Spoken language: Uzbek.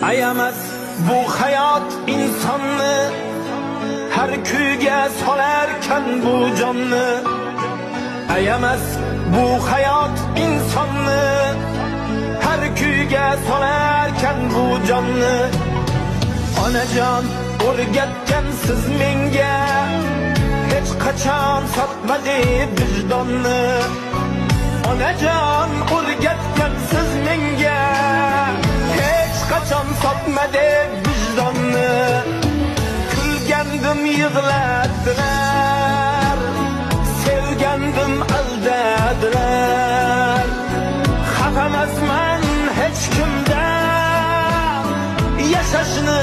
Ayamas bu hayot insonni har kuyga solarkan bu jonni. Ayamas bu hayot insonni har kuyga solarkan bu jonni. Onajon o'rgatgan siz menga hech qachon sotmadi vijdonni. Onajon o'rgatgan siz menga hech qachon sotmadi vijdonni. Kulgandim yig'ladilar, sevgandim aldadilar. Xafamasman hech kimdan, yashashni